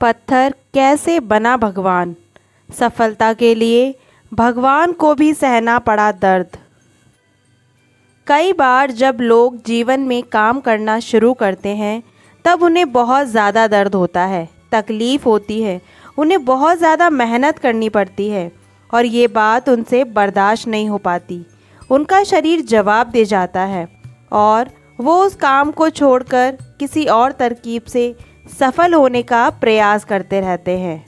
पत्थर कैसे बना भगवान। सफलता के लिए भगवान को भी सहना पड़ा दर्द। कई बार जब लोग जीवन में काम करना शुरू करते हैं तब उन्हें बहुत ज़्यादा दर्द होता है, तकलीफ़ होती है, उन्हें बहुत ज़्यादा मेहनत करनी पड़ती है और ये बात उनसे बर्दाश्त नहीं हो पाती। उनका शरीर जवाब दे जाता है और वो उस काम को छोड़कर किसी और तरकीब से सफल होने का प्रयास करते रहते हैं।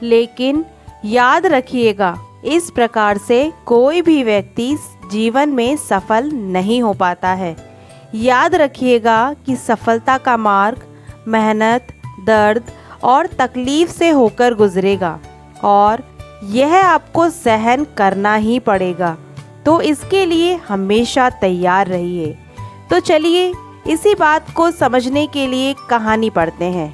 लेकिन याद रखिएगा, इस प्रकार से कोई भी व्यक्ति जीवन में सफल नहीं हो पाता है। याद रखिएगा कि सफलता का मार्ग मेहनत, दर्द और तकलीफ से होकर गुजरेगा और यह आपको सहन करना ही पड़ेगा। तो इसके लिए हमेशा तैयार रहिए। तो चलिए इसी बात को समझने के लिए कहानी पढ़ते हैं।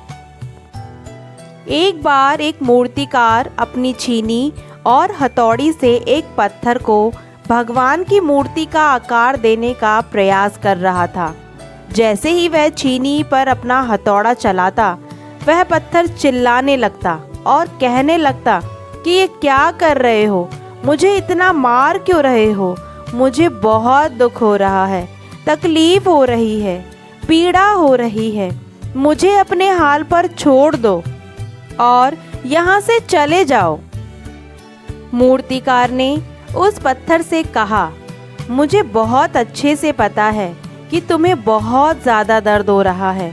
एक बार एक मूर्तिकार अपनी छीनी और हथौड़ी से एक पत्थर को भगवान की मूर्ति का आकार देने का प्रयास कर रहा था। जैसे ही वह छीनी पर अपना हथौड़ा चलाता, वह पत्थर चिल्लाने लगता और कहने लगता कि ये क्या कर रहे हो, मुझे इतना मार क्यों रहे हो, मुझे बहुत दुख हो रहा है, तकलीफ हो रही है, पीड़ा हो रही है, मुझे अपने हाल पर छोड़ दो और यहाँ से चले जाओ। मूर्तिकार ने उस पत्थर से कहा, मुझे बहुत अच्छे से पता है कि तुम्हें बहुत ज़्यादा दर्द हो रहा है,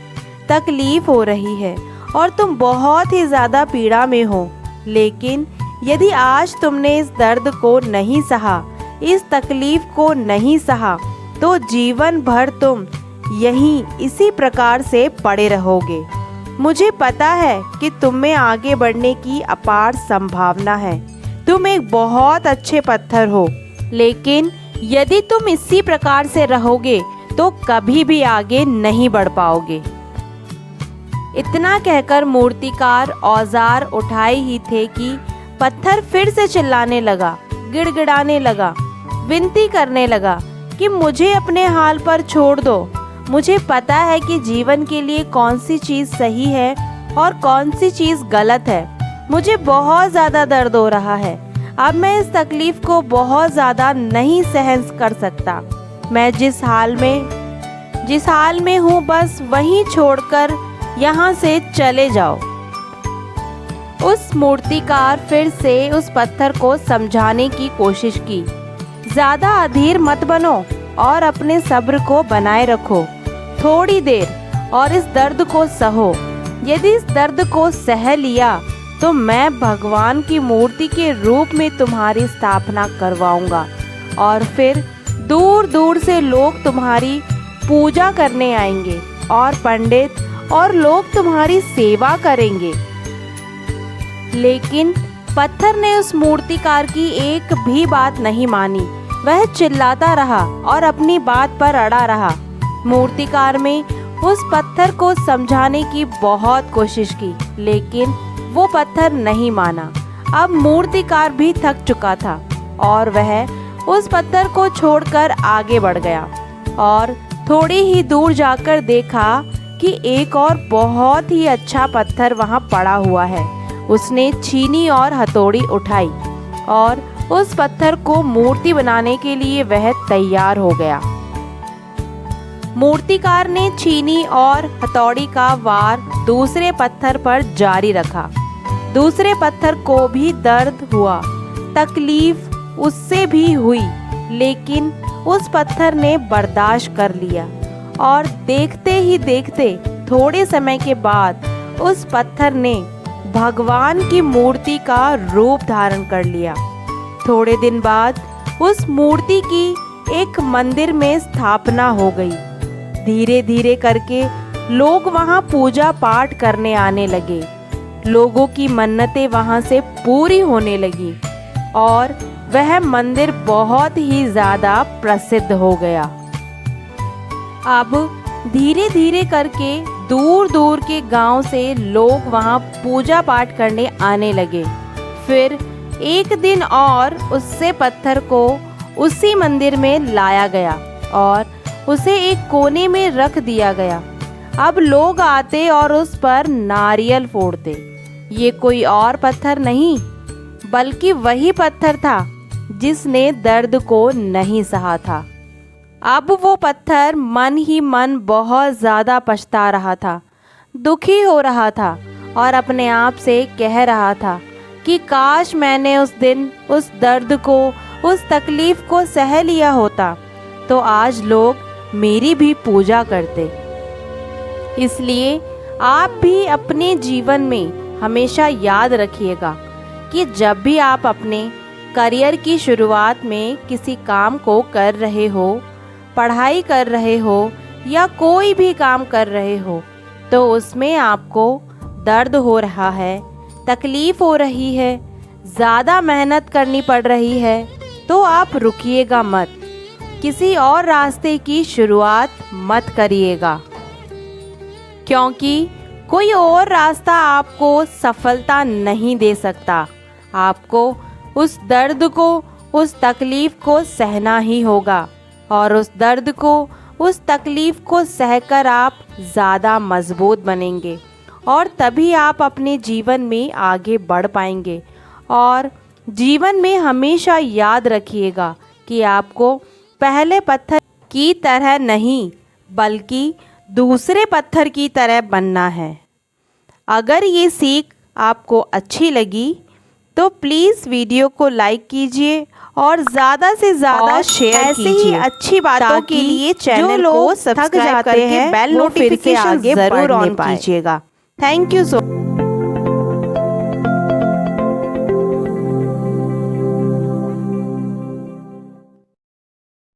तकलीफ हो रही है और तुम बहुत ही ज़्यादा पीड़ा में हो। लेकिन यदि आज तुमने इस दर्द को नहीं सहा, इस तकलीफ को नहीं सहा, तो जीवन भर तुम यहीं इसी प्रकार से पड़े रहोगे। मुझे पता है कि तुम में आगे बढ़ने की अपार संभावना है। तुम एक बहुत अच्छे पत्थर हो, लेकिन यदि तुम इसी प्रकार से रहोगे तो कभी भी आगे नहीं बढ़ पाओगे। इतना कहकर मूर्तिकार औजार उठाए ही थे कि पत्थर फिर से चिल्लाने लगा, गिड़गिड़ाने लगा, विनती करने लगा कि मुझे अपने हाल पर छोड़ दो। मुझे पता है कि जीवन के लिए कौन सी चीज़ सही है और कौन सी चीज़ गलत है। मुझे बहुत ज़्यादा दर्द हो रहा है। अब मैं इस तकलीफ़ को बहुत ज़्यादा नहीं सहन कर सकता। मैं जिस हाल में हूँ बस वहीं छोड़कर यहाँ से चले जाओ। उस मूर्तिकार फिर से उस पत्थर को समझाने की कोशिश की। ज़्यादा अधीर मत बनो और अपने सब्र को बनाए रखो थोड़ी देर और इस दर्द को सहो। यदि इस दर्द को सह लिया तो मैं भगवान की मूर्ति के रूप में तुम्हारी स्थापना करवाऊंगा और फिर दूर दूर से लोग तुम्हारी पूजा करने आएंगे और पंडित और लोग तुम्हारी सेवा करेंगे। लेकिन पत्थर ने उस मूर्तिकार की एक भी बात नहीं मानी। वह चिल्लाता रहा और अपनी बात पर अड़ा रहा। मूर्तिकार में उस पत्थर को समझाने की बहुत कोशिश की, लेकिन वो पत्थर नहीं माना। अब मूर्तिकार भी थक चुका था और वह उस पत्थर को छोड़कर आगे बढ़ गया और थोड़ी ही दूर जाकर देखा कि एक और बहुत ही अच्छा पत्थर वहाँ पड़ा हुआ है। उसने छीनी और हथौड़ी उठाई और उस पत्थर को मूर्ति बनाने के लिए वह तैयार हो गया। मूर्तिकार ने छीनी और हथौड़ी का वार दूसरे पत्थर पर जारी रखा। दूसरे पत्थर को भी दर्द हुआ, तकलीफ उससे भी हुई, लेकिन उस पत्थर ने बर्दाश्त कर लिया और देखते ही देखते थोड़े समय के बाद उस पत्थर ने भगवान की मूर्ति का रूप धारण कर लिया। थोड़े दिन बाद उस मूर्ति की एक मंदिर में स्थापना हो गई। धीरे धीरे करके लोग वहाँ पूजा पाठ करने आने लगे। लोगों की मन्नतें वहाँ से पूरी होने लगी और वह मंदिर बहुत ही ज़्यादा प्रसिद्ध हो गया। अब धीरे धीरे करके दूर दूर के गांव से लोग वहाँ पूजा पाठ करने आने लगे। फिर एक दिन और उससे पत्थर को उसी मंदिर में लाया गया और उसे एक कोने में रख दिया गया। अब लोग आते और उस पर नारियल फोड़ते। ये कोई और पत्थर नहीं बल्कि वही पत्थर था जिसने दर्द को नहीं सहा था। अब वो पत्थर मन ही मन बहुत ज़्यादा पछता रहा था, दुखी हो रहा था और अपने आप से कह रहा था कि काश मैंने उस दिन उस दर्द को, उस तकलीफ़ को सह लिया होता तो आज लोग मेरी भी पूजा करते। इसलिए आप भी अपने जीवन में हमेशा याद रखिएगा कि जब भी आप अपने करियर की शुरुआत में किसी काम को कर रहे हो, पढ़ाई कर रहे हो या कोई भी काम कर रहे हो, तो उसमें आपको दर्द हो रहा है, तकलीफ़ हो रही है, ज़्यादा मेहनत करनी पड़ रही है, तो आप रुकिएगा मत, किसी और रास्ते की शुरुआत मत करिएगा, क्योंकि कोई और रास्ता आपको सफलता नहीं दे सकता। आपको उस दर्द को, उस तकलीफ़ को सहना ही होगा और उस दर्द को, उस तकलीफ़ को सहकर आप ज़्यादा मजबूत बनेंगे और तभी आप अपने जीवन में आगे बढ़ पाएंगे। और जीवन में हमेशा याद रखिएगा कि आपको पहले पत्थर की तरह नहीं बल्कि दूसरे पत्थर की तरह बनना है। अगर ये सीख आपको अच्छी लगी तो प्लीज़ वीडियो को लाइक कीजिए और ज़्यादा से ज़्यादा शेयर कीजिए। ऐसी ही अच्छी बातों के लिए चैनल को सब्सक्राइब करके बेल नोटिफिकेशन ज़रूर ऑन कीजिएगा। Thank you so